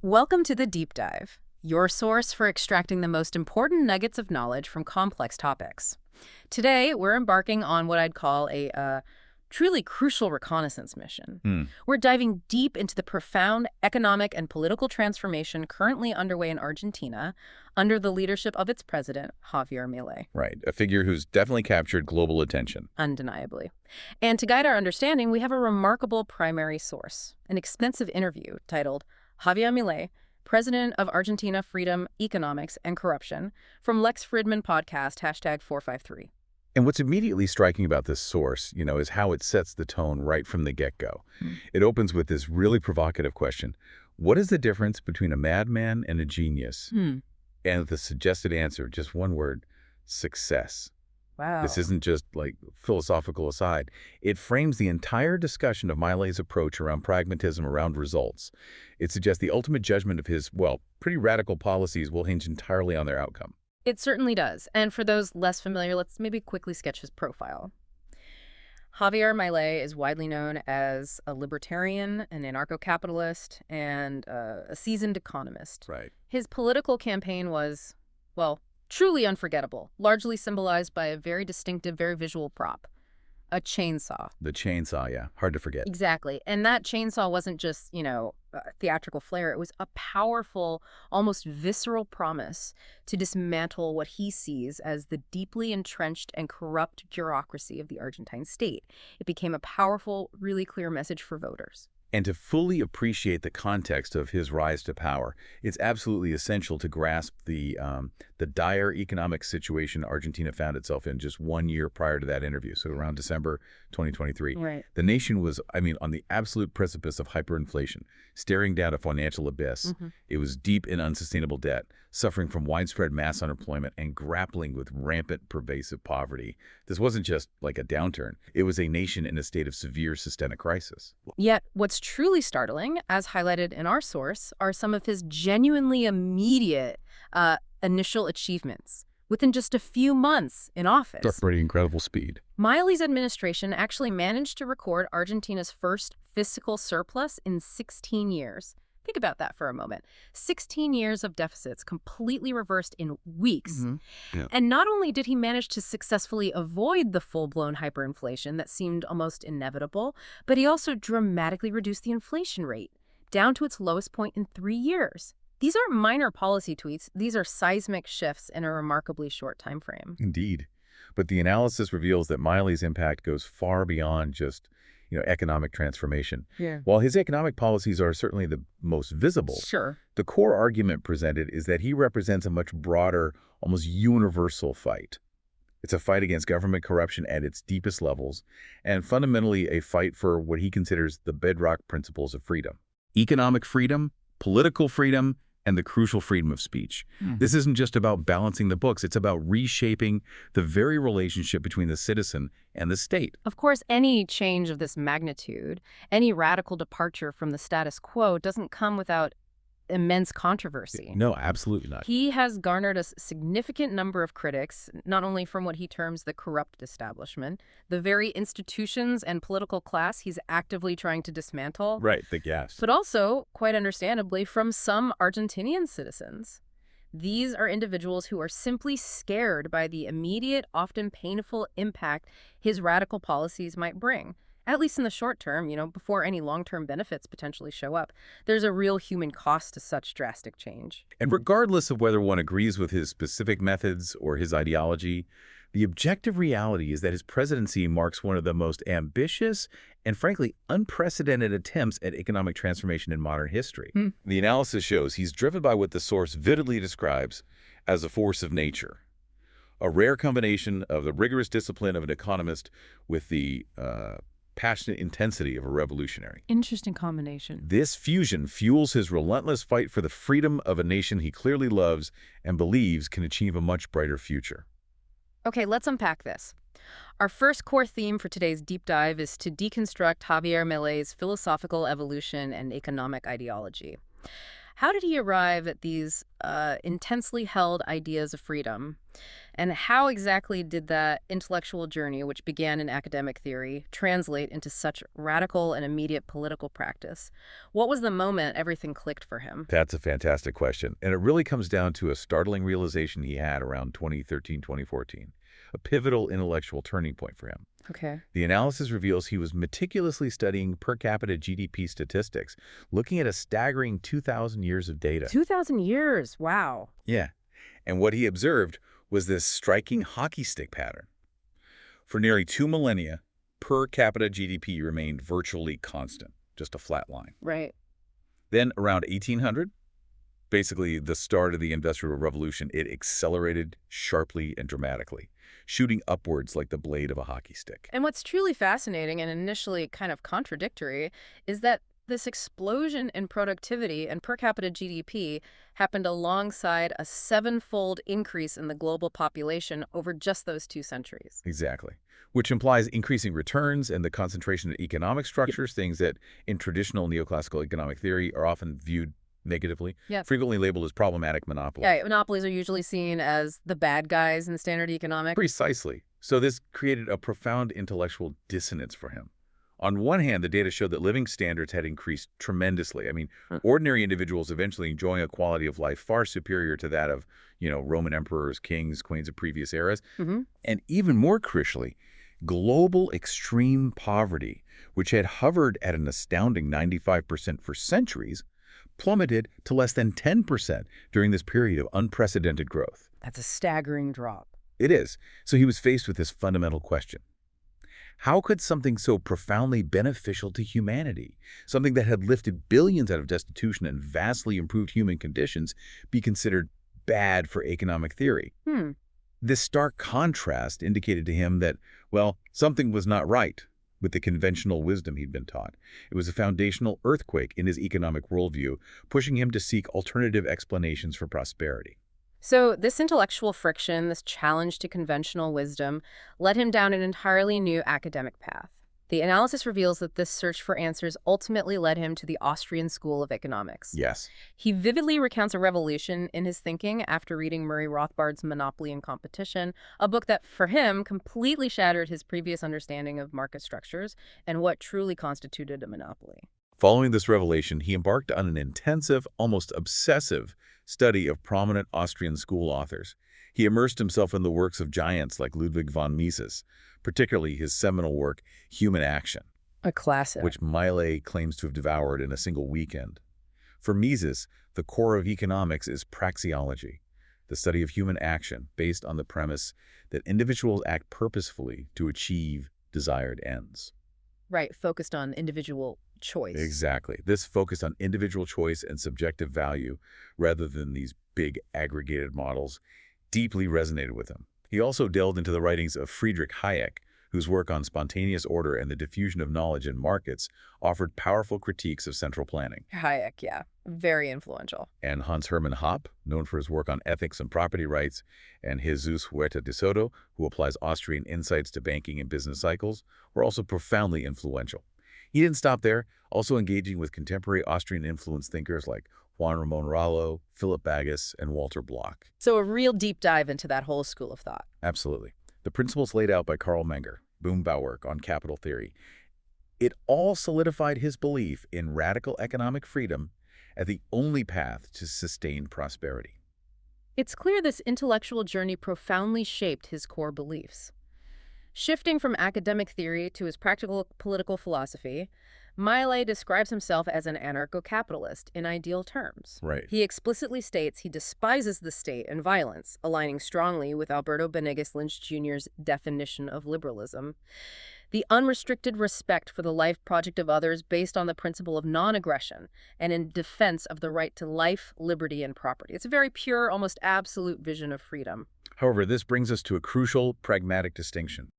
Welcome to the Deep Dive, your source for extracting the most important nuggets of knowledge from complex topics. Today, we're embarking on what I'd call a truly crucial reconnaissance mission. We're diving deep into the profound economic and political transformation currently underway in Argentina under the leadership of its president, Javier Milei. Right, a figure who's definitely captured global attention. Undeniably. And to guide our understanding, we have a remarkable primary source, an extensive interview titled Javier Milei, President of Argentina Freedom, Economics, and Corruption, from Lex Fridman podcast, #453. And what's immediately striking about this source, is how it sets the tone right from the get-go. It opens with this really provocative question. What is the difference between a madman and a genius? And the suggested answer, just one word, success. Wow. This isn't just like philosophical aside. It frames the entire discussion of Milei's approach around pragmatism, around results. It suggests the ultimate judgment of his, pretty radical policies will hinge entirely on their outcome. It certainly does. And for those less familiar, let's maybe quickly sketch his profile. Javier Milei is widely known as a libertarian, an anarcho-capitalist, and a seasoned economist. Right. His political campaign was, truly unforgettable, largely symbolized by a very distinctive, very visual prop, a chainsaw. The chainsaw, yeah. Hard to forget. Exactly. And that chainsaw wasn't just, a theatrical flair. It was a powerful, almost visceral promise to dismantle what he sees as the deeply entrenched and corrupt bureaucracy of the Argentine state. It became a powerful, really clear message for voters. And to fully appreciate the context of his rise to power, it's absolutely essential to grasp the dire economic situation Argentina found itself in just 1 year prior to that interview, so around December 2023. Right. The nation was, on the absolute precipice of hyperinflation, staring down a financial abyss. It was deep in unsustainable debt, suffering from widespread mass unemployment, and grappling with rampant, pervasive poverty. This wasn't just like a downturn. It was a nation in a state of severe systemic crisis. Yet, what's truly startling, as highlighted in our source, are some of his genuinely immediate initial achievements within just a few months in office. That's pretty incredible speed. Milei's administration actually managed to record Argentina's first fiscal surplus in 16 years. Think about that for a moment. 16 years of deficits completely reversed in weeks. Yeah. And not only did he manage to successfully avoid the full-blown hyperinflation that seemed almost inevitable, but he also dramatically reduced the inflation rate, down to its lowest point in 3 years. These aren't minor policy tweaks. These are seismic shifts in a remarkably short time frame. Indeed. But the analysis reveals that Milei's impact goes far beyond just economic transformation. Yeah. While his economic policies are certainly the most visible, Sure. the core argument presented is that he represents a much broader, almost universal fight. It's a fight against government corruption at its deepest levels, and fundamentally a fight for what he considers the bedrock principles of freedom. Economic freedom, political freedom, and the crucial freedom of speech. This isn't just about balancing the books. It's about reshaping the very relationship between the citizen and the state. Of course, any change of this magnitude, any radical departure from the status quo doesn't come without immense controversy. No, absolutely not. He has garnered a significant number of critics, not only from what he terms the corrupt establishment, the very institutions and political class he's actively trying to dismantle, Right, the gas. but also, quite understandably, from some Argentinian citizens. These are individuals who are simply scared by the immediate, often painful impact his radical policies might bring. At least in the short term, before any long-term benefits potentially show up. There's a real human cost to such drastic change. And regardless of whether one agrees with his specific methods or his ideology, the objective reality is that his presidency marks one of the most ambitious and frankly unprecedented attempts at economic transformation in modern history. The analysis shows he's driven by what the source vividly describes as a force of nature, a rare combination of the rigorous discipline of an economist with the passionate intensity of a revolutionary. Interesting combination. This fusion fuels his relentless fight for the freedom of a nation he clearly loves and believes can achieve a much brighter future. Okay, let's unpack this. Our first core theme for today's deep dive is to deconstruct Javier Milei's philosophical evolution and economic ideology. How did he arrive at these intensely held ideas of freedom? And how exactly did that intellectual journey, which began in academic theory, translate into such radical and immediate political practice? What was the moment everything clicked for him? That's a fantastic question. And it really comes down to a startling realization he had around 2013, 2014, a pivotal intellectual turning point for him. Okay. The analysis reveals he was meticulously studying per capita GDP statistics, looking at a staggering 2,000 years of data. 2,000 years. Wow. Yeah. And what he observed was this striking hockey stick pattern. For nearly 2 millennia, per capita GDP remained virtually constant, just a flat line. Right. Then around 1800, basically the start of the Industrial Revolution, it accelerated sharply and dramatically, shooting upwards like the blade of a hockey stick. And what's truly fascinating and initially kind of contradictory is that this explosion in productivity and per capita GDP happened alongside a seven-fold increase in the global population over just those 2 centuries. Exactly. Which implies increasing returns and the concentration of economic structures, things that in traditional neoclassical economic theory are often viewed negatively, Yeah. frequently labeled as problematic monopolies. Yeah, monopolies are usually seen as the bad guys in standard economics. Precisely. So this created a profound intellectual dissonance for him. On one hand, the data showed that living standards had increased tremendously. I mean, ordinary individuals eventually enjoying a quality of life far superior to that of, Roman emperors, kings, queens of previous eras. And even more crucially, global extreme poverty, which had hovered at an astounding 95% for centuries, plummeted to less than 10% during this period of unprecedented growth. That's a staggering drop. It is. So he was faced with this fundamental question. How could something so profoundly beneficial to humanity, something that had lifted billions out of destitution and vastly improved human conditions, be considered bad for economic theory? This stark contrast indicated to him that, well, something was not right with the conventional wisdom he'd been taught. It was a foundational earthquake in his economic worldview, pushing him to seek alternative explanations for prosperity. So this intellectual friction, this challenge to conventional wisdom, led him down an entirely new academic path. The analysis reveals that this search for answers ultimately led him to the Austrian School of Economics. Yes. He vividly recounts a revolution in his thinking after reading Murray Rothbard's Monopoly and Competition, a book that, for him, completely shattered his previous understanding of market structures and what truly constituted a monopoly. Following this revelation, he embarked on an intensive, almost obsessive study of prominent Austrian school authors. He immersed himself in the works of giants like Ludwig von Mises, particularly his seminal work, Human Action, A classic. which Milei claims to have devoured in a single weekend. For Mises, the core of economics is praxeology, the study of human action based on the premise that individuals act purposefully to achieve desired ends. Right, focused on individual choice. Exactly. This focused on individual choice and subjective value rather than these big aggregated models deeply resonated with him. He also delved into the writings of Friedrich Hayek, whose work on spontaneous order and the diffusion of knowledge in markets offered powerful critiques of central planning. Hayek, yeah. Very influential. And Hans Hermann Hoppe, known for his work on ethics and property rights, and Jesus Huerta de Soto, who applies Austrian insights to banking and business cycles, were also profoundly influential. He didn't stop there, also engaging with contemporary Austrian influenced thinkers like Juan Ramon Rallo, Philip Bagus, and Walter Bloch. So a real deep dive into that whole school of thought. Absolutely. The principles laid out by Karl Menger, Boom Bauwerk on capital theory, it all solidified his belief in radical economic freedom as the only path to sustained prosperity. It's clear this intellectual journey profoundly shaped his core beliefs. Shifting from academic theory to his practical political philosophy, Milei describes himself as an anarcho-capitalist in ideal terms. Right. He explicitly states he despises the state and violence, aligning strongly with Alberto Benegas Lynch Jr.'s definition of liberalism. The unrestricted respect for the life project of others based on the principle of non-aggression and in defense of the right to life, liberty, and property. It's a very pure, almost absolute vision of freedom. However, this brings us to a crucial, pragmatic distinction.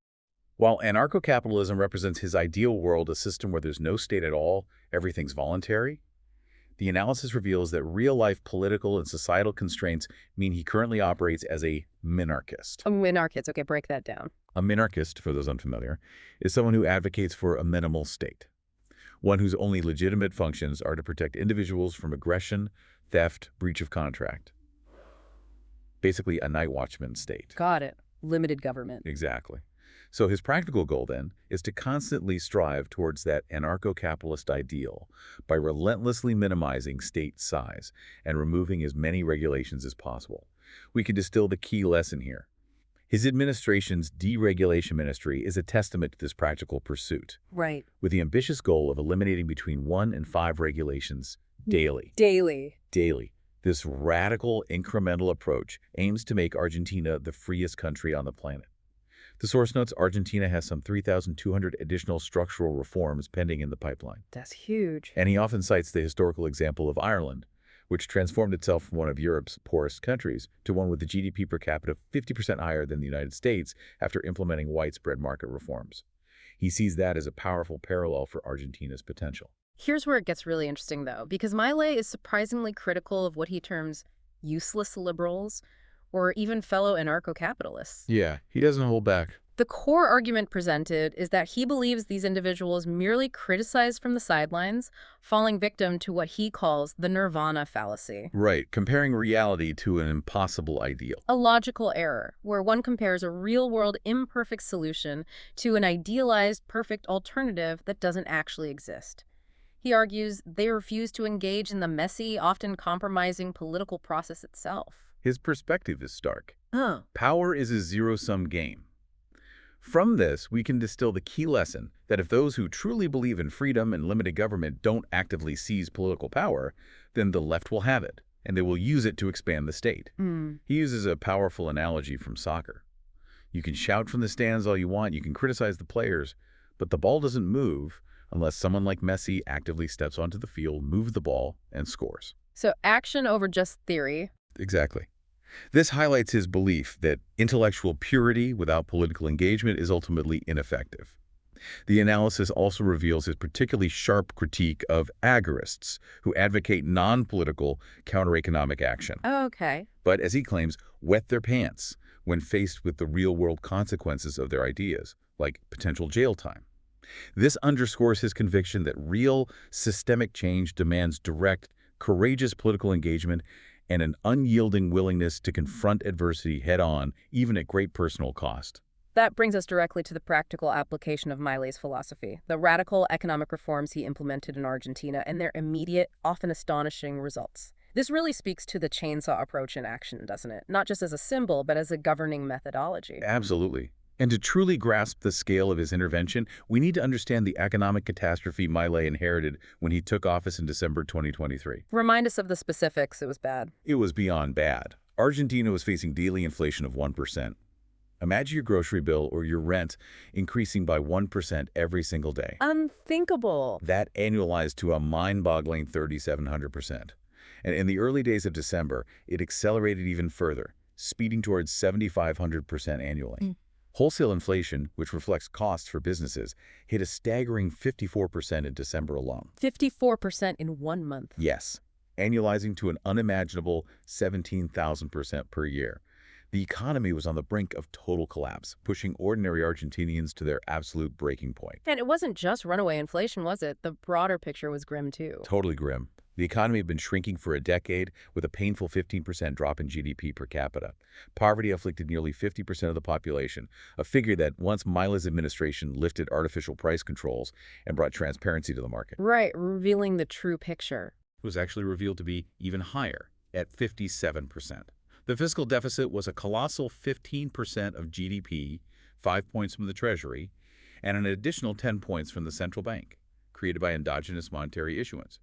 While anarcho-capitalism represents his ideal world, a system where there's no state at all, everything's voluntary, the analysis reveals that real-life political and societal constraints mean he currently operates as a minarchist. A minarchist, okay, break that down. A minarchist, for those unfamiliar, is someone who advocates for a minimal state, one whose only legitimate functions are to protect individuals from aggression, theft, breach of contract. basically a night watchman state. Got it. Limited government. Exactly. So his practical goal, then, is to constantly strive towards that anarcho-capitalist ideal by relentlessly minimizing state size and removing as many regulations as possible. We can distill the key lesson here. His administration's deregulation ministry is a testament to this practical pursuit, Right. with the ambitious goal of eliminating between 1 and 5 regulations daily. Daily. This radical, incremental approach aims to make Argentina the freest country on the planet. The source notes Argentina has some 3,200 additional structural reforms pending in the pipeline. That's huge. And he often cites the historical example of Ireland, which transformed itself from one of Europe's poorest countries to one with a GDP per capita 50% higher than the United States after implementing widespread market reforms. He sees that as a powerful parallel for Argentina's potential. Here's where it gets really interesting, though, because Milei is surprisingly critical of what he terms useless liberals or even fellow anarcho-capitalists. Yeah, he doesn't hold back. The core argument presented is that he believes these individuals merely criticize from the sidelines, falling victim to what he calls the nirvana fallacy. Right, comparing reality to an impossible ideal. A logical error, where one compares a real-world imperfect solution to an idealized perfect alternative that doesn't actually exist. He argues they refuse to engage in the messy, often compromising political process itself. His perspective is stark. Power is a zero-sum game. From this, we can distill the key lesson that if those who truly believe in freedom and limited government don't actively seize political power, then the left will have it, and they will use it to expand the state. He uses a powerful analogy from soccer. You can shout from the stands all you want, you can criticize the players, but the ball doesn't move unless someone like Messi actively steps onto the field, moves the ball, and scores. So action over just theory. Exactly. This highlights his belief that intellectual purity without political engagement is ultimately ineffective. The analysis also reveals his particularly sharp critique of agorists who advocate non-political counter-economic action. Okay. But, as he claims, wet their pants when faced with the real-world consequences of their ideas, like potential jail time. This underscores his conviction that real systemic change demands direct, courageous political engagement and an unyielding willingness to confront adversity head-on, even at great personal cost. That brings us directly to the practical application of Milei's philosophy, the radical economic reforms he implemented in Argentina and their immediate, often astonishing results. This really speaks to the chainsaw approach in action, doesn't it? Not just as a symbol, but as a governing methodology. Absolutely. And to truly grasp the scale of his intervention, we need to understand the economic catastrophe Milei inherited when he took office in December 2023. Remind us of the specifics. It was bad. It was beyond bad. Argentina was facing daily inflation of 1%. Imagine your grocery bill or your rent increasing by 1% every single day. Unthinkable. That annualized to a mind-boggling 3,700%. And in the early days of December, it accelerated even further, speeding towards 7,500% annually. Wholesale inflation, which reflects costs for businesses, hit a staggering 54% in December alone. 54% in 1 month. Yes, annualizing to an unimaginable 17,000% per year. The economy was on the brink of total collapse, pushing ordinary Argentinians to their absolute breaking point. And it wasn't just runaway inflation, was it? The broader picture was grim, too. Totally grim. The economy had been shrinking for a decade with a painful 15% drop in GDP per capita. Poverty afflicted nearly 50% of the population, a figure that once Milei's administration lifted artificial price controls and brought transparency to the market. Right, revealing the true picture. It was actually revealed to be even higher, at 57%. The fiscal deficit was a colossal 15% of GDP, 5 points from the Treasury, and an additional 10 points from the central bank, created by endogenous monetary issuance,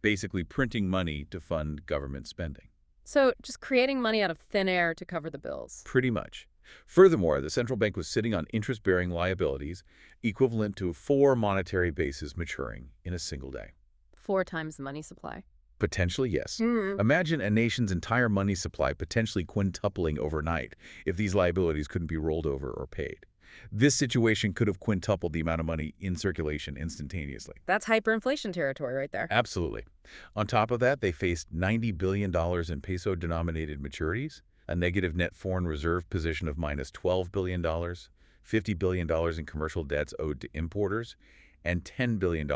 basically printing money to fund government spending. So just creating money out of thin air to cover the bills. Pretty much. Furthermore, the central bank was sitting on interest-bearing liabilities equivalent to 4 monetary bases maturing in a single day. 4 times the money supply. Potentially, yes. Imagine a nation's entire money supply potentially quintupling overnight if these liabilities couldn't be rolled over or paid. This situation could have quintupled the amount of money in circulation instantaneously. That's hyperinflation territory right there. Absolutely. On top of that, they faced $90 billion in peso-denominated maturities, a negative net foreign reserve position of minus $12 billion, $50 billion in commercial debts owed to importers, and $10 billion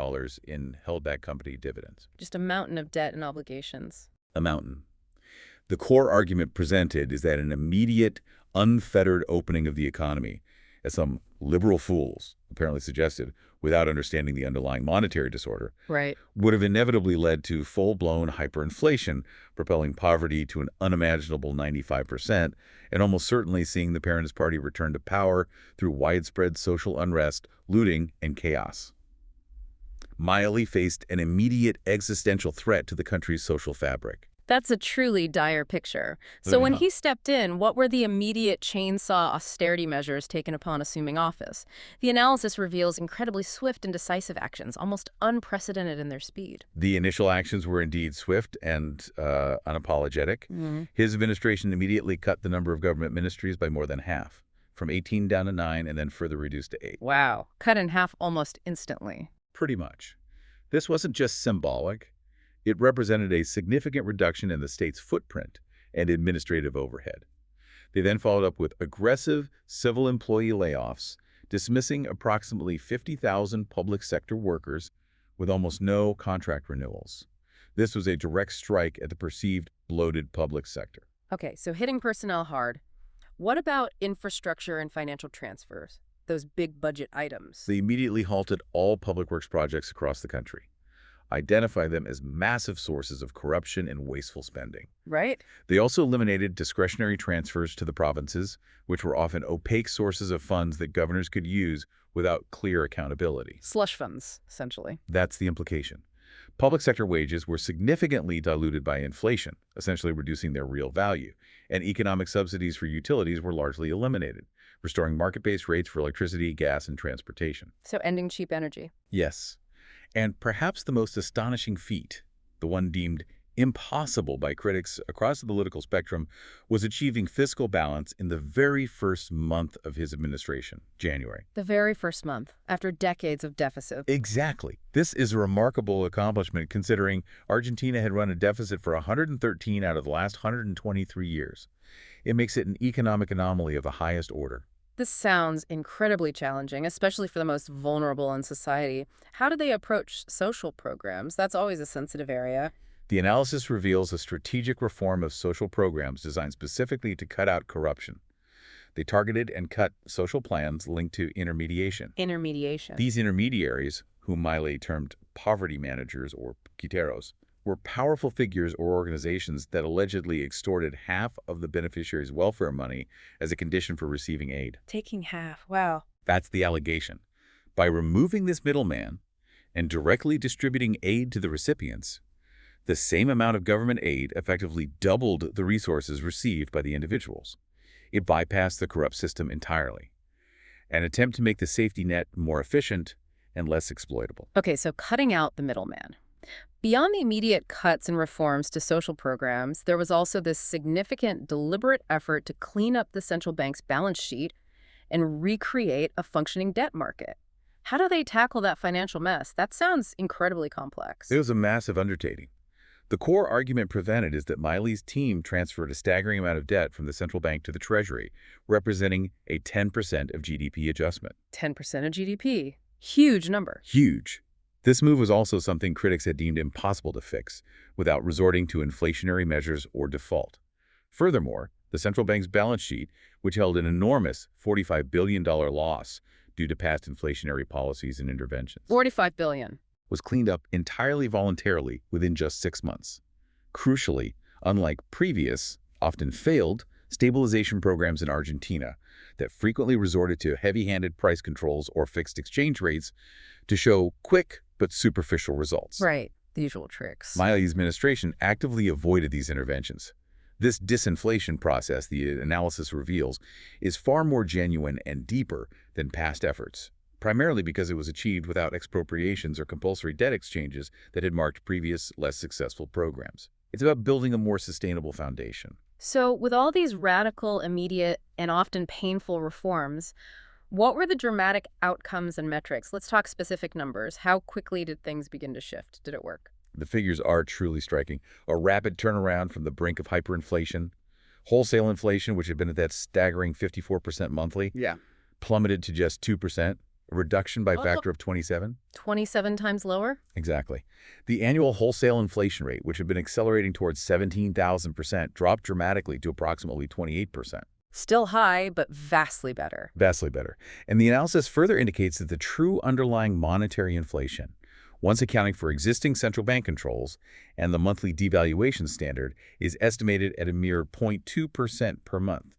in held-back company dividends. Just a mountain of debt and obligations. A mountain. The core argument presented is that an immediate, unfettered opening of the economy, as some liberal fools apparently suggested, without understanding the underlying monetary disorder, Right. would have inevitably led to full-blown hyperinflation, propelling poverty to an unimaginable 95%, and almost certainly seeing the Parents' Party return to power through widespread social unrest, looting, and chaos. Milei faced an immediate existential threat to the country's social fabric. That's a truly dire picture. So when he stepped in, what were the immediate chainsaw austerity measures taken upon assuming office? The analysis reveals incredibly swift and decisive actions, almost unprecedented in their speed. The initial actions were indeed swift and unapologetic. His administration immediately cut the number of government ministries by more than half, from 18 down to 9 and then further reduced to 8. Wow. Cut in half almost instantly. Pretty much. This wasn't just symbolic. It represented a significant reduction in the state's footprint and administrative overhead. They then followed up with aggressive civil employee layoffs, dismissing approximately 50,000 public sector workers with almost no contract renewals. This was a direct strike at the perceived bloated public sector. Okay, so hitting personnel hard. What about infrastructure and financial transfers? Those big budget items. They immediately halted all public works projects across the country, identify them as massive sources of corruption and wasteful spending. Right? They also eliminated discretionary transfers to the provinces, which were often opaque sources of funds that governors could use without clear accountability. Slush funds, essentially. That's the implication. Public sector wages were significantly diluted by inflation, essentially reducing their real value, and economic subsidies for utilities were largely eliminated, restoring market-based rates for electricity, gas, and transportation. So ending cheap energy. Yes. And perhaps the most astonishing feat, the one deemed impossible by critics across the political spectrum, was achieving fiscal balance in the very first month of his administration, January. The very first month, after decades of deficit. Exactly. This is a remarkable accomplishment considering Argentina had run a deficit for 113 out of the last 123 years. It makes it an economic anomaly of the highest order. This sounds incredibly challenging, especially for the most vulnerable in society. How do they approach social programs? That's always a sensitive area. The analysis reveals a strategic reform of social programs designed specifically to cut out corruption. They targeted and cut social plans linked to intermediation. Intermediation. These intermediaries, whom Milei termed poverty managers or quiteros, were powerful figures or organizations that allegedly extorted half of the beneficiary's welfare money as a condition for receiving aid. Taking half. Wow. That's the allegation. By removing this middleman and directly distributing aid to the recipients, the same amount of government aid effectively doubled the resources received by the individuals. It bypassed the corrupt system entirely. An attempt to make the safety net more efficient and less exploitable. Okay, so cutting out the middleman. Beyond the immediate cuts and reforms to social programs, there was also this significant, deliberate effort to clean up the central bank's balance sheet and recreate a functioning debt market. How do they tackle that financial mess? That sounds incredibly complex. It was a massive undertaking. The core argument presented is that Milei's team transferred a staggering amount of debt from the central bank to the Treasury, representing a 10% of GDP adjustment. 10% of GDP. Huge number. Huge. This move was also something critics had deemed impossible to fix without resorting to inflationary measures or default. Furthermore, the central bank's balance sheet, which held an enormous $45 billion loss due to past inflationary policies and interventions, $45 billion. was cleaned up entirely voluntarily within just 6 months. Crucially, unlike previous, often failed, stabilization programs in Argentina that frequently resorted to heavy-handed price controls or fixed exchange rates to show quick but superficial results. Right, the usual tricks. Milei's administration actively avoided these interventions. This disinflation process, the analysis reveals, is far more genuine and deeper than past efforts, primarily because it was achieved without expropriations or compulsory debt exchanges that had marked previous, less successful programs. It's about building a more sustainable foundation. So with all these radical, immediate, and often painful reforms, what were the dramatic outcomes and metrics? Let's talk specific numbers. How quickly did things begin to shift? Did it work? The figures are truly striking. A rapid turnaround from the brink of hyperinflation. Wholesale inflation, which had been at that staggering 54% monthly, plummeted to just 2%, a reduction by a factor of 27. 27 times lower? Exactly. The annual wholesale inflation rate, which had been accelerating towards 17,000%, dropped dramatically to approximately 28%. Still high, but vastly better. Vastly better. And the analysis further indicates that the true underlying monetary inflation, once accounting for existing central bank controls and the monthly devaluation standard, is estimated at a mere 0.2% per month,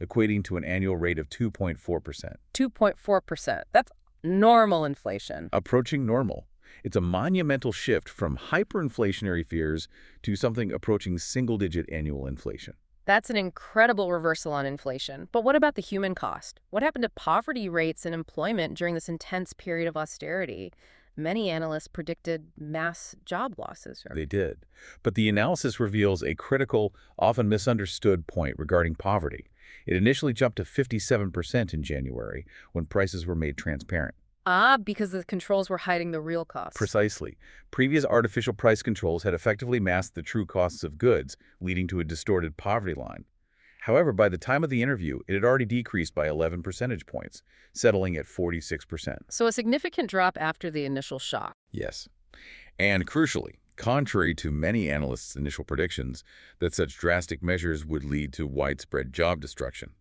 equating to an annual rate of 2.4%. 2.4%. That's normal inflation. Approaching normal. It's a monumental shift from hyperinflationary fears to something approaching single-digit annual inflation. That's an incredible reversal on inflation. But what about the human cost? What happened to poverty rates and employment during this intense period of austerity? Many analysts predicted mass job losses. They did. But the analysis reveals a critical, often misunderstood point regarding poverty. It initially jumped to 57% in January when prices were made transparent. Because the controls were hiding the real costs. Precisely. Previous artificial price controls had effectively masked the true costs of goods, leading to a distorted poverty line. However, by the time of the interview, it had already decreased by 11 percentage points, settling at 46%. So a significant drop after the initial shock. Yes. And crucially, contrary to many analysts' initial predictions that such drastic measures would lead to widespread job destruction,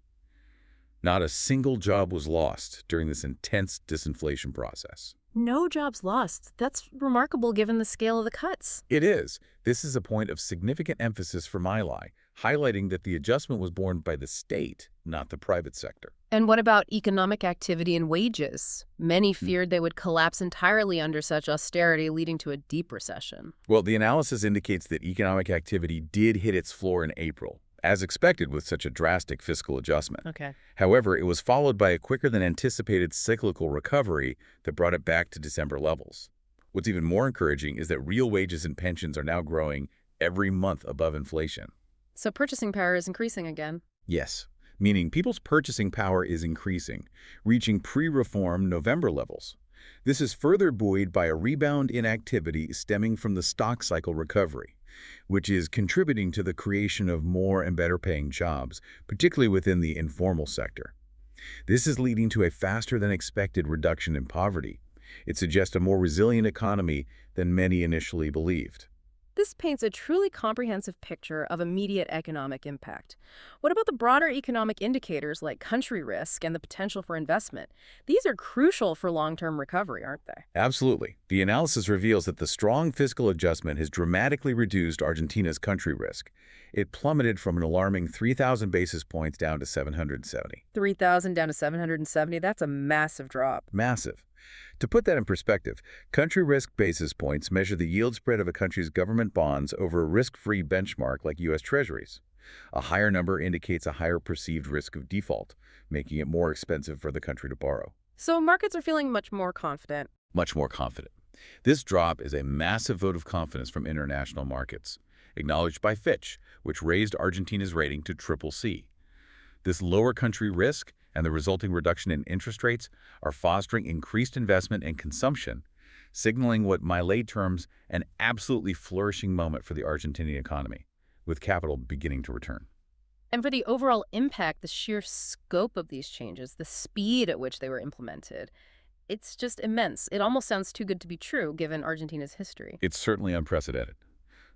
not a single job was lost during this intense disinflation process. No jobs lost. That's remarkable given the scale of the cuts. It is. This is a point of significant emphasis for Milei, highlighting that the adjustment was borne by the state, not the private sector. And what about economic activity and wages? Many feared they would collapse entirely under such austerity, leading to a deep recession. Well, the analysis indicates that economic activity did hit its floor in April, as expected with such a drastic fiscal adjustment. Okay. However, it was followed by a quicker-than-anticipated cyclical recovery that brought it back to December levels. What's even more encouraging is that real wages and pensions are now growing every month above inflation. So purchasing power is increasing again. Yes, meaning people's purchasing power is increasing, reaching pre-reform November levels. This is further buoyed by a rebound in activity stemming from the stock cycle recovery, which is contributing to the creation of more and better paying jobs, particularly within the informal sector. This is leading to a faster than expected reduction in poverty. It suggests a more resilient economy than many initially believed. This paints a truly comprehensive picture of immediate economic impact. What about the broader economic indicators like country risk and the potential for investment? These are crucial for long-term recovery, aren't they? Absolutely. The analysis reveals that the strong fiscal adjustment has dramatically reduced Argentina's country risk. It plummeted from an alarming 3,000 basis points down to 770. 3,000 down to 770, that's a massive drop. Massive. To put that in perspective, country risk basis points measure the yield spread of a country's government bonds over a risk-free benchmark like U.S. Treasuries. A higher number indicates a higher perceived risk of default, making it more expensive for the country to borrow. So markets are feeling much more confident. Much more confident. This drop is a massive vote of confidence from international markets, acknowledged by Fitch, which raised Argentina's rating to CCC. This lower country risk and the resulting reduction in interest rates are fostering increased investment and consumption, signaling what Milei terms an absolutely flourishing moment for the Argentinian economy, with capital beginning to return. And for the overall impact, the sheer scope of these changes, the speed at which they were implemented, it's just immense. It almost sounds too good to be true, given Argentina's history. It's certainly unprecedented.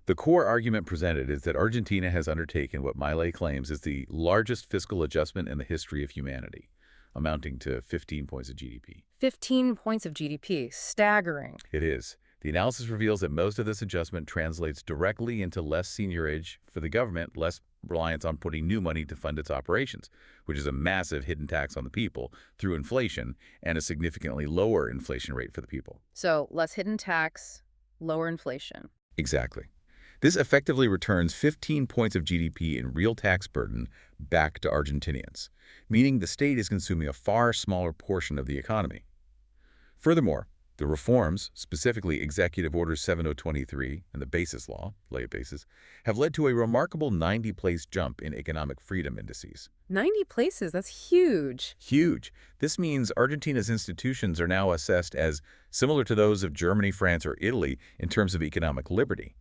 The core argument presented is that Argentina has undertaken what Milei claims is the largest fiscal adjustment in the history of humanity, amounting to 15 points of GDP. 15 points of GDP. Staggering. It is. The analysis reveals that most of this adjustment translates directly into less seigniorage for the government, less reliance on putting new money to fund its operations, which is a massive hidden tax on the people through inflation and a significantly lower inflation rate for the people. So less hidden tax, lower inflation. Exactly. This effectively returns 15 points of GDP in real tax burden back to Argentinians, meaning the state is consuming a far smaller portion of the economy. Furthermore, the reforms, specifically Executive Order 7023 and the Basis Law, lay basis, have led to a remarkable 90-place jump in economic freedom indices. 90 places, that's huge. Huge. This means Argentina's institutions are now assessed as similar to those of Germany, France, or Italy in terms of economic liberty.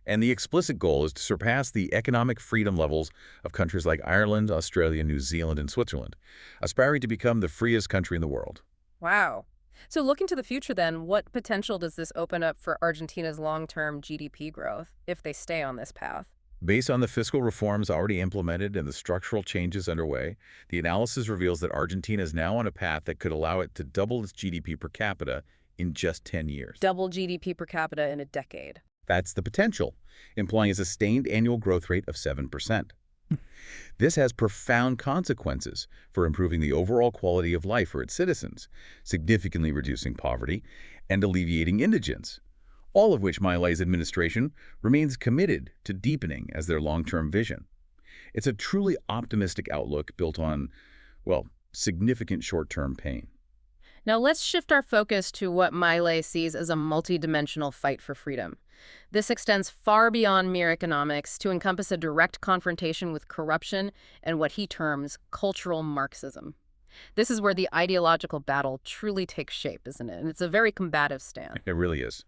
And the explicit goal is to surpass the economic freedom levels of countries like Ireland, Australia, New Zealand, and Switzerland, aspiring to become the freest country in the world. Wow. So looking to the future then, what potential does this open up for Argentina's long-term GDP growth if they stay on this path? Based on the fiscal reforms already implemented and the structural changes underway, the analysis reveals that Argentina is now on a path that could allow it to double its GDP per capita in just 10 years. Double GDP per capita in a decade. That's the potential, implying a sustained annual growth rate of 7%. This has profound consequences for improving the overall quality of life for its citizens, significantly reducing poverty and alleviating indigence, all of which Milei's administration remains committed to deepening as their long-term vision. It's a truly optimistic outlook built on, well, significant short-term pain. Now let's shift our focus to what Milei sees as a multidimensional fight for freedom. This extends far beyond mere economics to encompass a direct confrontation with corruption and what he terms cultural Marxism. This is where the ideological battle truly takes shape, isn't it? And it's a very combative stand. It really is.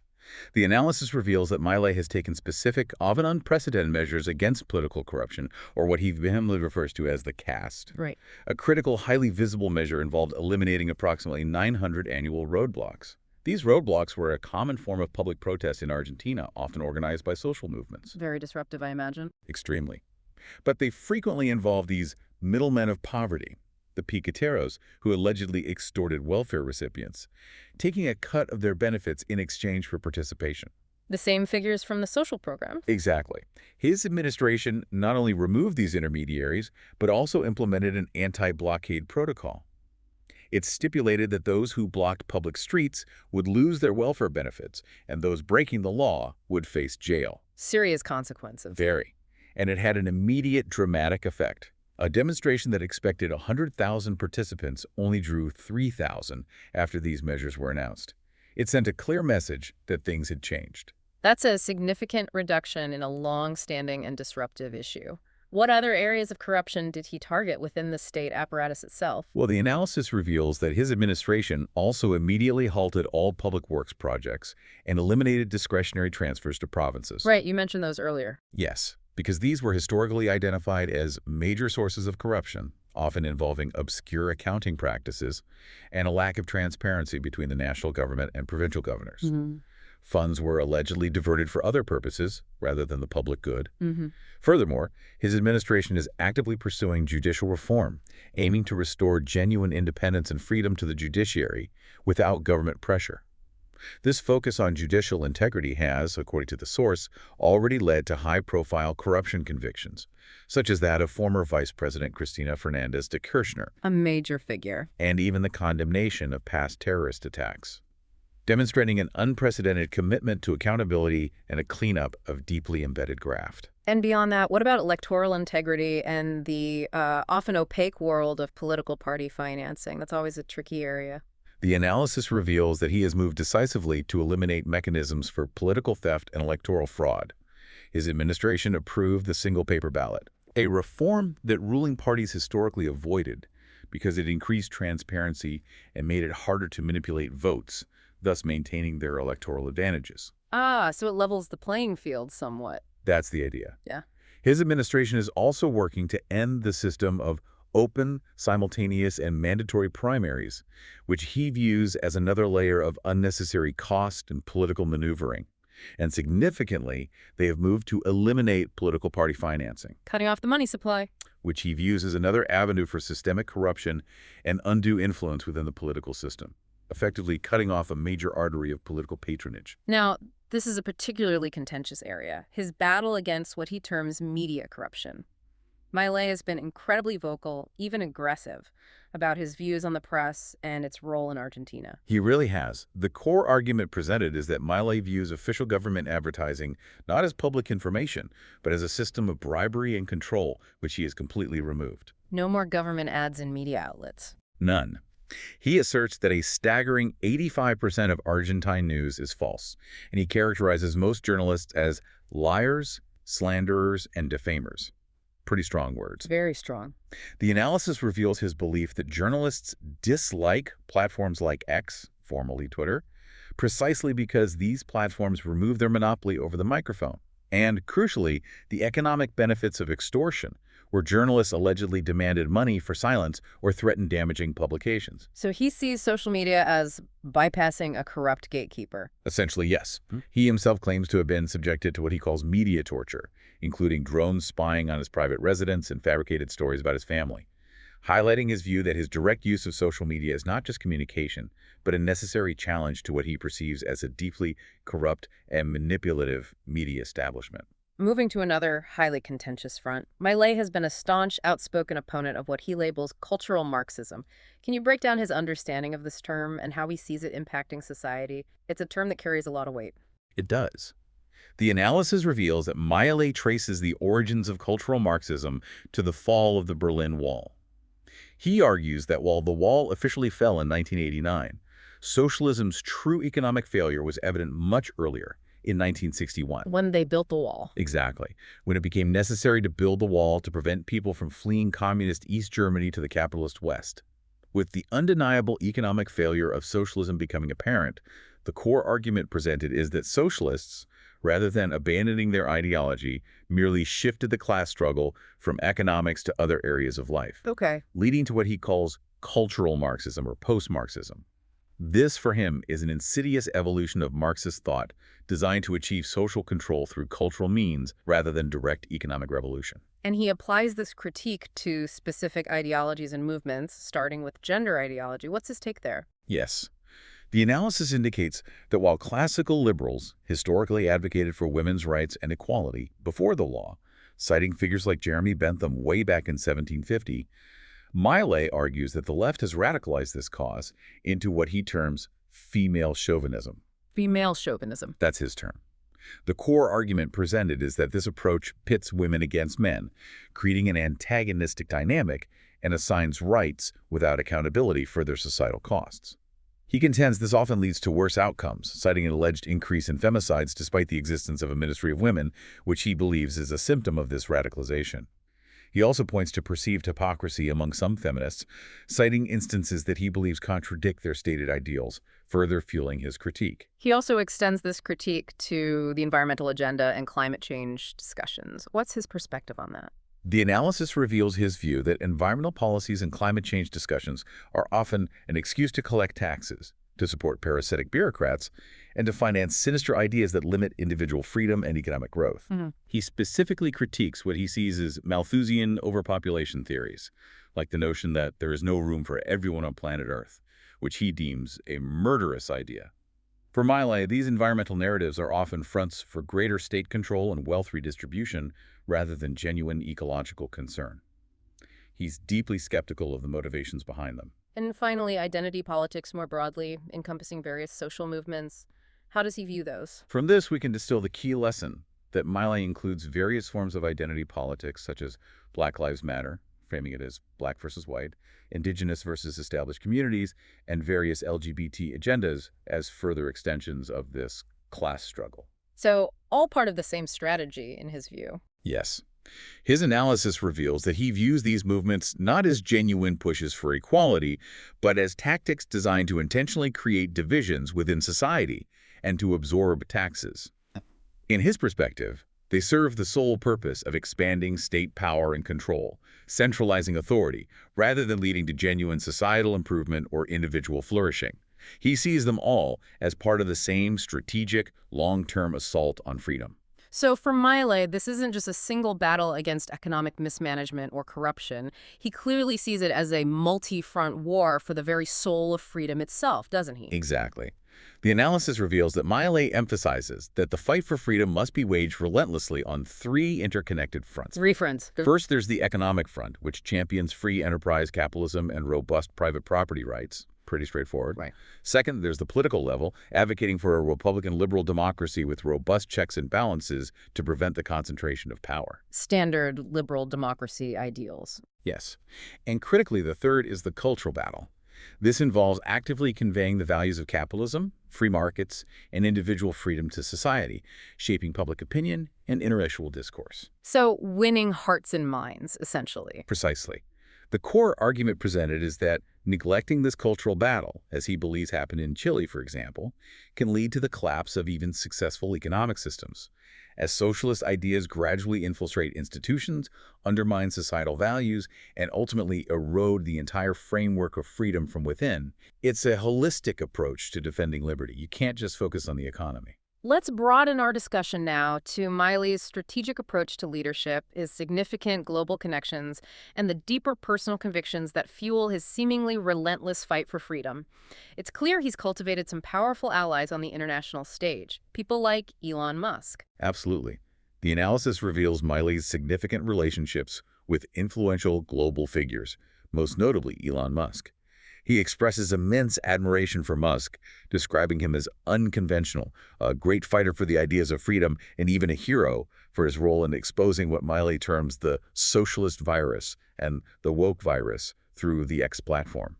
The analysis reveals that Milei has taken specific, often unprecedented measures against political corruption, or what he vehemently refers to as the caste. Right. A critical, highly visible measure involved eliminating approximately 900 annual roadblocks. These roadblocks were a common form of public protest in Argentina, often organized by social movements. Very disruptive, I imagine. Extremely. But they frequently involve these middlemen of poverty, the piqueteros, who allegedly extorted welfare recipients, taking a cut of their benefits in exchange for participation. The same figures from the social program. Exactly. His administration not only removed these intermediaries, but also implemented an anti-blockade protocol. It stipulated that those who blocked public streets would lose their welfare benefits, and those breaking the law would face jail. Serious consequences. Very. And it had an immediate dramatic effect. A demonstration that expected 100,000 participants only drew 3,000 after these measures were announced. It sent a clear message that things had changed. That's a significant reduction in a long-standing and disruptive issue. What other areas of corruption did he target within the state apparatus itself? Well, the analysis reveals that his administration also immediately halted all public works projects and eliminated discretionary transfers to provinces. Right, you mentioned those earlier. Yes, because these were historically identified as major sources of corruption, often involving obscure accounting practices and a lack of transparency between the national government and provincial governors. Funds were allegedly diverted for other purposes rather than the public good. Furthermore, his administration is actively pursuing judicial reform, aiming to restore genuine independence and freedom to the judiciary without government pressure. This focus on judicial integrity has, according to the source, already led to high-profile corruption convictions, such as that of former Vice President Cristina Fernández de Kirchner. A major figure. And even the condemnation of past terrorist attacks, demonstrating an unprecedented commitment to accountability and a cleanup of deeply embedded graft. And beyond that, what about electoral integrity and the often opaque world of political party financing? That's always a tricky area. The analysis reveals that he has moved decisively to eliminate mechanisms for political theft and electoral fraud. His administration approved the single-paper ballot, a reform that ruling parties historically avoided because it increased transparency and made it harder to manipulate votes, thus maintaining their electoral advantages. Ah, so it levels the playing field somewhat. That's the idea. Yeah. His administration is also working to end the system of open, simultaneous, and mandatory primaries, which he views as another layer of unnecessary cost and political maneuvering. And significantly, they have moved to eliminate political party financing, Cutting off the money supply. which he views as another avenue for systemic corruption and undue influence within the political system, effectively cutting off a major artery of political patronage. Now, this is a particularly contentious area, his battle against what he terms media corruption. Milei has been incredibly vocal, even aggressive, about his views on the press and its role in Argentina. He really has. The core argument presented is that Milei views official government advertising not as public information, but as a system of bribery and control, which he has completely removed. No more government ads in media outlets. None. He asserts that a staggering 85% of Argentine news is false, and he characterizes most journalists as liars, slanderers, and defamers. Pretty strong words. Very strong. The analysis reveals his belief that journalists dislike platforms like X, formerly Twitter, precisely because these platforms remove their monopoly over the microphone And, crucially, the economic benefits of extortion, where journalists allegedly demanded money for silence or threatened damaging publications. So he sees social media as bypassing a corrupt gatekeeper. Essentially, yes. He himself claims to have been subjected to what he calls media torture, including drones spying on his private residence and fabricated stories about his family, highlighting his view that his direct use of social media is not just communication, but a necessary challenge to what he perceives as a deeply corrupt and manipulative media establishment. Moving to another highly contentious front, Milei has been a staunch, outspoken opponent of what he labels cultural Marxism. Can you break down his understanding of this term and how he sees it impacting society? It's a term that carries a lot of weight. It does. The analysis reveals that Milei traces the origins of cultural Marxism to the fall of the Berlin Wall. He argues that while the wall officially fell in 1989, socialism's true economic failure was evident much earlier, in 1961. When they built the wall. Exactly. When it became necessary to build the wall to prevent people from fleeing communist East Germany to the capitalist West. With the undeniable economic failure of socialism becoming apparent, the core argument presented is that socialists, rather than abandoning their ideology, merely shifted the class struggle from economics to other areas of life, leading to what he calls cultural Marxism or post-Marxism. This, for him, is an insidious evolution of Marxist thought designed to achieve social control through cultural means rather than direct economic revolution. And he applies this critique to specific ideologies and movements, starting with gender ideology. What's his take there? Yes. The analysis indicates that while classical liberals historically advocated for women's rights and equality before the law, citing figures like Jeremy Bentham way back in 1750, Milei argues that the left has radicalized this cause into what he terms female chauvinism. Female chauvinism. That's his term. The core argument presented is that this approach pits women against men, creating an antagonistic dynamic, and assigns rights without accountability for their societal costs. He contends this often leads to worse outcomes, citing an alleged increase in femicides despite the existence of a Ministry of Women, which he believes is a symptom of this radicalization. He also points to perceived hypocrisy among some feminists, citing instances that he believes contradict their stated ideals, further fueling his critique. He also extends this critique to the environmental agenda and climate change discussions. What's his perspective on that? The analysis reveals his view that environmental policies and climate change discussions are often an excuse to collect taxes, to support parasitic bureaucrats, and to finance sinister ideas that limit individual freedom and economic growth. He specifically critiques what he sees as Malthusian overpopulation theories, like the notion that there is no room for everyone on planet Earth, which he deems a murderous idea. For Milei, these environmental narratives are often fronts for greater state control and wealth redistribution rather than genuine ecological concern. He's deeply skeptical of the motivations behind them. And finally, identity politics more broadly, encompassing various social movements. How does he view those? From this, we can distill the key lesson that Milei includes various forms of identity politics, such as Black Lives Matter, framing it as black versus white, indigenous versus established communities, and various LGBT agendas as further extensions of this class struggle. So, all part of the same strategy, in his view. Yes. His analysis reveals that he views these movements not as genuine pushes for equality, but as tactics designed to intentionally create divisions within society and to absorb taxes. In his perspective, they serve the sole purpose of expanding state power and control, centralizing authority, rather than leading to genuine societal improvement or individual flourishing. He sees them all as part of the same strategic, long-term assault on freedom. So for Milei, this isn't just a single battle against economic mismanagement or corruption. He clearly sees it as a multi-front war for the very soul of freedom itself, doesn't he? Exactly. The analysis reveals that Milei emphasizes that the fight for freedom must be waged relentlessly on three interconnected fronts. Three fronts. First, there's the economic front, which champions free enterprise capitalism and robust private property rights. Pretty straightforward. Right. Second, there's the political level, advocating for a Republican liberal democracy with robust checks and balances to prevent the concentration of power. Standard liberal democracy ideals. Yes. And critically, the third is the cultural battle. This involves actively conveying the values of capitalism, free markets, and individual freedom to society, shaping public opinion and interracial discourse. So winning hearts and minds, essentially. Precisely. The core argument presented is that neglecting this cultural battle, as he believes happened in Chile, for example, can lead to the collapse of even successful economic systems. As socialist ideas gradually infiltrate institutions, undermine societal values, and ultimately erode the entire framework of freedom from within, it's a holistic approach to defending liberty. You can't just focus on the economy. Let's broaden our discussion now to Milei's strategic approach to leadership, his significant global connections, and the deeper personal convictions that fuel his seemingly relentless fight for freedom. It's clear he's cultivated some powerful allies on the international stage, people like Elon Musk. Absolutely. The analysis reveals Milei's significant relationships with influential global figures, most notably Elon Musk. He expresses immense admiration for Musk, describing him as unconventional, a great fighter for the ideas of freedom, and even a hero for his role in exposing what Milei terms the socialist virus and the woke virus through the X platform.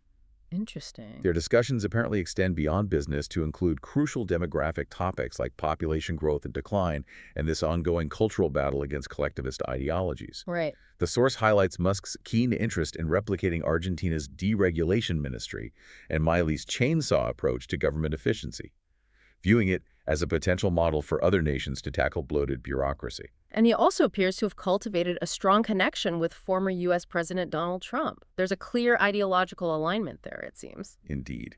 Interesting. Their discussions apparently extend beyond business to include crucial demographic topics like population growth and decline and this ongoing cultural battle against collectivist ideologies. Right. The source highlights Musk's keen interest in replicating Argentina's deregulation ministry and Milei's chainsaw approach to government efficiency, viewing it as a potential model for other nations to tackle bloated bureaucracy. And he also appears to have cultivated a strong connection with former U.S. President Donald Trump. There's a clear ideological alignment there, it seems. Indeed.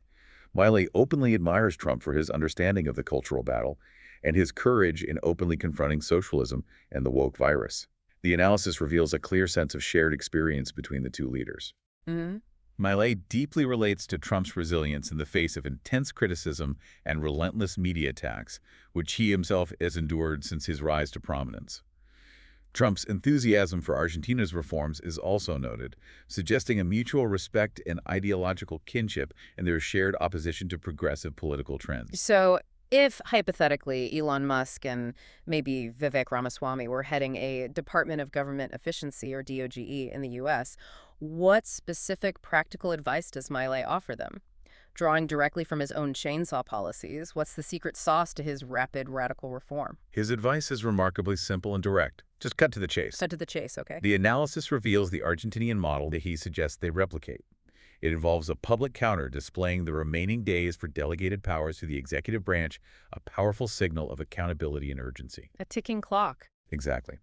Milei openly admires Trump for his understanding of the cultural battle and his courage in openly confronting socialism and the woke virus. The analysis reveals a clear sense of shared experience between the two leaders. Mm-hmm. Milei deeply relates to Trump's resilience in the face of intense criticism and relentless media attacks, which he himself has endured since his rise to prominence. Trump's enthusiasm for Argentina's reforms is also noted, suggesting a mutual respect and ideological kinship in their shared opposition to progressive political trends. So if, hypothetically, Elon Musk and maybe Vivek Ramaswamy were heading a Department of Government Efficiency, or DOGE, in the U.S., what specific practical advice does Milei offer them? Drawing directly from his own chainsaw policies, what's the secret sauce to his rapid, radical reform? His advice is remarkably simple and direct. Just cut to the chase. Cut to the chase, okay. The analysis reveals the Argentinian model that he suggests they replicate. It involves a public counter displaying the remaining days for delegated powers to the executive branch, a powerful signal of accountability and urgency. A ticking clock. Exactly.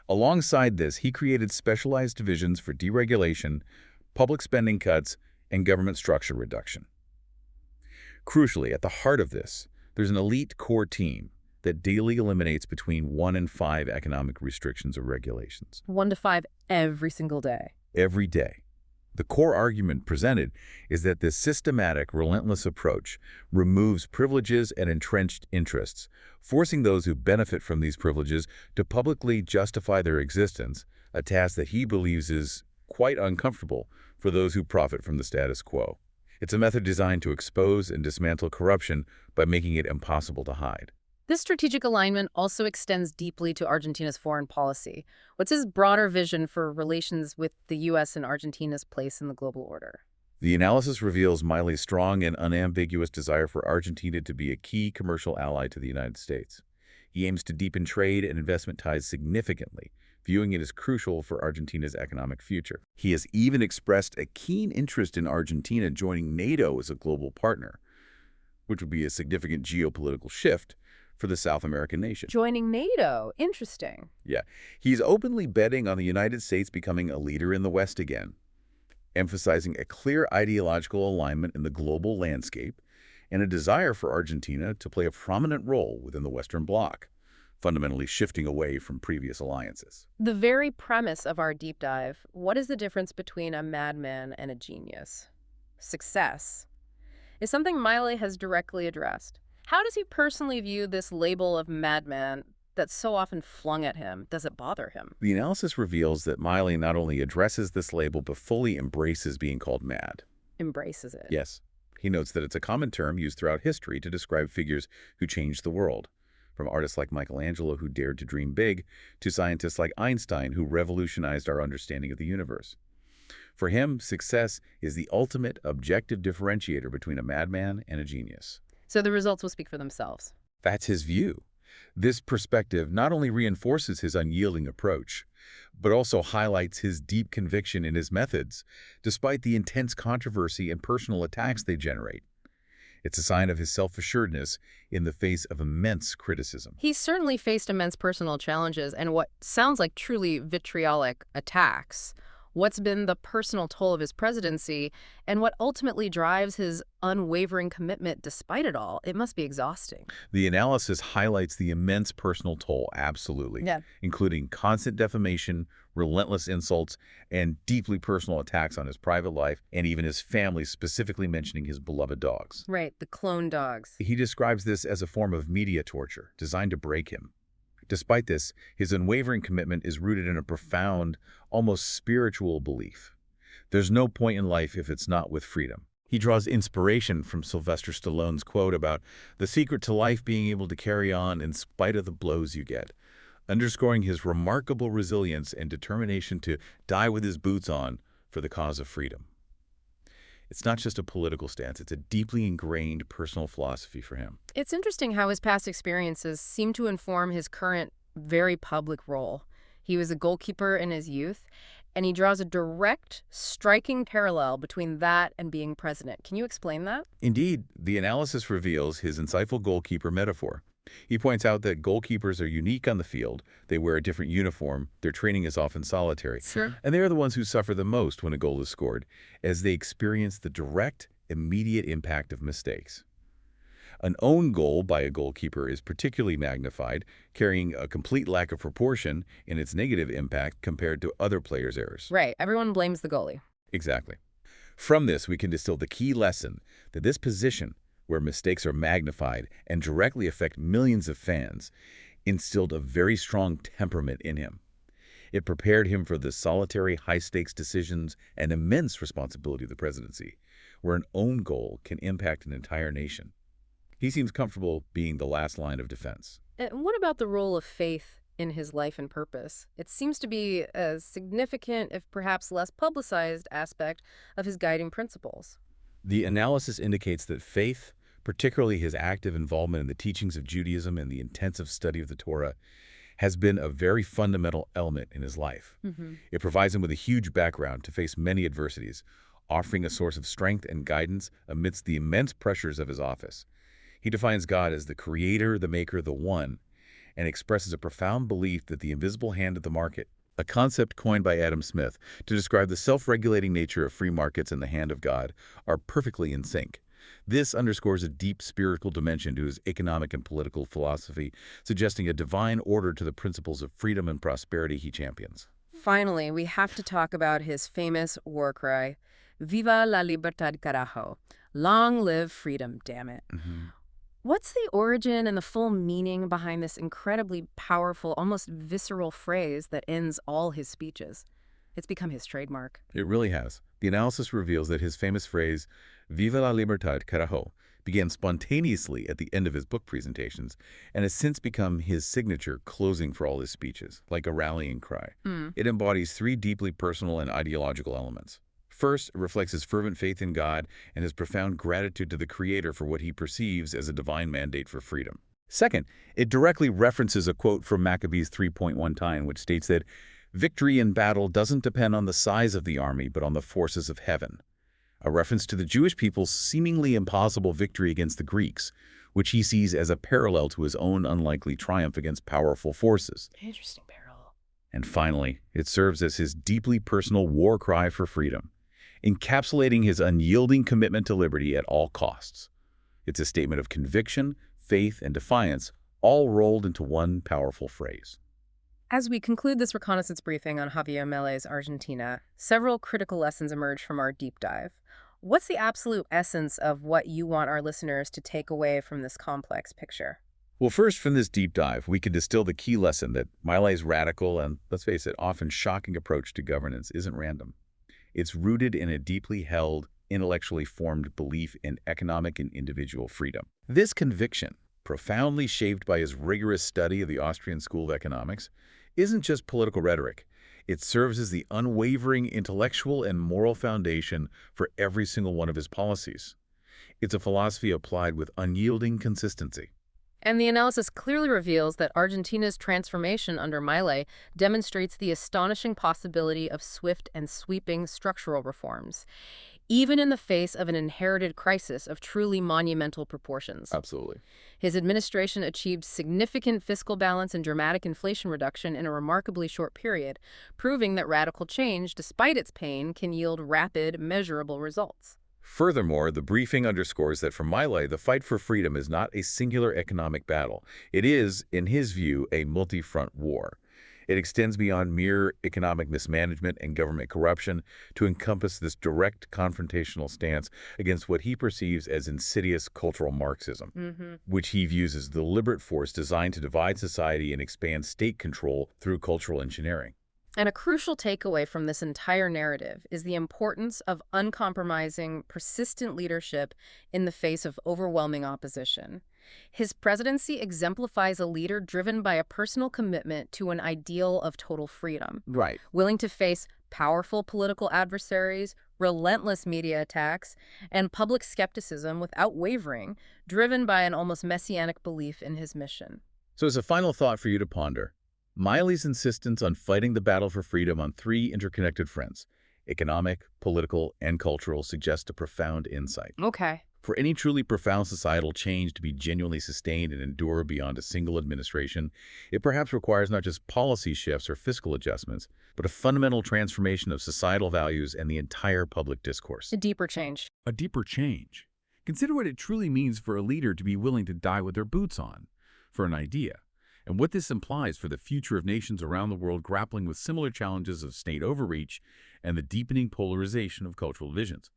Alongside this, he created specialized divisions for deregulation, public spending cuts, and government structure reduction. Crucially, at the heart of this, there's an elite core team that daily eliminates between 1 and 5 economic restrictions or regulations. 1 to 5 every single day. Every day. The core argument presented is that this systematic, relentless approach removes privileges and entrenched interests, forcing those who benefit from these privileges to publicly justify their existence, a task that he believes is quite uncomfortable for those who profit from the status quo. It's a method designed to expose and dismantle corruption by making it impossible to hide. This strategic alignment also extends deeply to Argentina's foreign policy. What's his broader vision for relations with the U.S. and Argentina's place in the global order? The analysis reveals Milei's strong and unambiguous desire for Argentina to be a key commercial ally to the United States. He aims to deepen trade and investment ties significantly, viewing it as crucial for Argentina's economic future. He has even expressed a keen interest in Argentina joining NATO as a global partner, which would be a significant geopolitical shift for the South American nation. Joining NATO. Interesting. Yeah. He's openly betting on the United States becoming a leader in the West again, emphasizing a clear ideological alignment in the global landscape and a desire for Argentina to play a prominent role within the Western Bloc, fundamentally shifting away from previous alliances. The very premise of our deep dive, what is the difference between a madman and a genius? Success is something Milei has directly addressed. How does he personally view this label of madman that's so often flung at him? Does it bother him? The analysis reveals that Milei not only addresses this label but fully embraces being called mad. Embraces it. Yes. He notes that it's a common term used throughout history to describe figures who changed the world, from artists like Michelangelo who dared to dream big to scientists like Einstein who revolutionized our understanding of the universe. For him, success is the ultimate objective differentiator between a madman and a genius. So the results will speak for themselves. That's his view. This perspective not only reinforces his unyielding approach, but also highlights his deep conviction in his methods, despite the intense controversy and personal attacks they generate. It's a sign of his self-assuredness in the face of immense criticism. He's certainly faced immense personal challenges and what sounds like truly vitriolic attacks. What's been the personal toll of his presidency and what ultimately drives his unwavering commitment despite it all? It must be exhausting. The analysis highlights the immense personal toll, absolutely, Yeah. including constant defamation, relentless insults, and deeply personal attacks on his private life and even his family, specifically mentioning his beloved dogs. Right, the clone dogs. He describes this as a form of media torture designed to break him. Despite this, his unwavering commitment is rooted in a profound, almost spiritual belief. There's no point in life if it's not with freedom. He draws inspiration from Sylvester Stallone's quote about the secret to life being able to carry on in spite of the blows you get, underscoring his remarkable resilience and determination to die with his boots on for the cause of freedom. It's not just a political stance, it's a deeply ingrained personal philosophy for him. It's interesting how his past experiences seem to inform his current, very public role. He was a goalkeeper in his youth, and he draws a direct, striking parallel between that and being president. Can you explain that? Indeed, the analysis reveals his insightful goalkeeper metaphor. He points out that goalkeepers are unique on the field. They wear a different uniform, their training is often solitary, Sure. and they are the ones who suffer the most when a goal is scored, as they experience the direct, immediate impact of mistakes. An own goal by a goalkeeper is particularly magnified, carrying a complete lack of proportion in its negative impact compared to other players' errors. Right, everyone blames the goalie. Exactly. From this, we can distill the key lesson that this position, where mistakes are magnified and directly affect millions of fans, instilled a very strong temperament in him. It prepared him for the solitary, high-stakes decisions and immense responsibility of the presidency, where an own goal can impact an entire nation. He seems comfortable being the last line of defense. And what about the role of faith in his life and purpose? It seems to be a significant, if perhaps less publicized, aspect of his guiding principles. The analysis indicates that faith, particularly his active involvement in the teachings of Judaism and the intensive study of the Torah, has been a very fundamental element in his life. It provides him with a huge background to face many adversities, offering a source of strength and guidance amidst the immense pressures of his office. He defines God as the creator, the maker, the one, and expresses a profound belief that the invisible hand of the market, a concept coined by Adam Smith to describe the self-regulating nature of free markets and the hand of God, are perfectly in sync. This underscores a deep spiritual dimension to his economic and political philosophy, suggesting a divine order to the principles of freedom and prosperity he champions. Finally, we have to talk about his famous war cry, Viva la libertad, carajo! Long live freedom, damn it. What's the origin and the full meaning behind this incredibly powerful, almost visceral phrase that ends all his speeches? It's become his trademark. It really has. The analysis reveals that his famous phrase, Viva la libertad, carajo, began spontaneously at the end of his book presentations and has since become his signature closing for all his speeches, like a rallying cry. It embodies three deeply personal and ideological elements. First, it reflects his fervent faith in God and his profound gratitude to the Creator for what he perceives as a divine mandate for freedom. Second, it directly references a quote from Maccabees 3.19, which states that victory in battle doesn't depend on the size of the army, but on the forces of heaven. A reference to the Jewish people's seemingly impossible victory against the Greeks, which he sees as a parallel to his own unlikely triumph against powerful forces. Interesting parallel. And finally, it serves as his deeply personal war cry for freedom, encapsulating his unyielding commitment to liberty at all costs. It's a statement of conviction, faith, and defiance, all rolled into one powerful phrase. As we conclude this reconnaissance briefing on Javier Milei's Argentina, several critical lessons emerge from our deep dive. What's the absolute essence of what you want our listeners to take away from this complex picture? Well, first, from this deep dive, we can distill the key lesson that Milei's radical and, let's face it, often shocking approach to governance isn't random. It's rooted in a deeply held, intellectually formed belief in economic and individual freedom. This conviction, profoundly shaped by his rigorous study of the Austrian School of Economics, isn't just political rhetoric. It serves as the unwavering intellectual and moral foundation for every single one of his policies. It's a philosophy applied with unyielding consistency. And the analysis clearly reveals that Argentina's transformation under Milei demonstrates the astonishing possibility of swift and sweeping structural reforms, even in the face of an inherited crisis of truly monumental proportions. Absolutely. His administration achieved significant fiscal balance and dramatic inflation reduction in a remarkably short period, proving that radical change, despite its pain, can yield rapid, measurable results. Furthermore, the briefing underscores that for Milei, the fight for freedom is not a singular economic battle. It is, in his view, a multi-front war. It extends beyond mere economic mismanagement and government corruption to encompass this direct confrontational stance against what he perceives as insidious cultural Marxism, which he views as the deliberate force designed to divide society and expand state control through cultural engineering. And a crucial takeaway from this entire narrative is the importance of uncompromising, persistent leadership in the face of overwhelming opposition. His presidency exemplifies a leader driven by a personal commitment to an ideal of total freedom, Right. willing to face powerful political adversaries, relentless media attacks, and public skepticism without wavering, driven by an almost messianic belief in his mission. So as a final thought for you to ponder, Milei's insistence on fighting the battle for freedom on three interconnected fronts, economic, political, and cultural, suggests a profound insight. Okay. For any truly profound societal change to be genuinely sustained and endure beyond a single administration, it perhaps requires not just policy shifts or fiscal adjustments, but a fundamental transformation of societal values and the entire public discourse. A deeper change. A deeper change. Consider what it truly means for a leader to be willing to die with their boots on, for an idea, and what this implies for the future of nations around the world grappling with similar challenges of state overreach and the deepening polarization of cultural visions.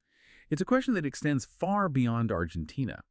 It's a question that extends far beyond Argentina.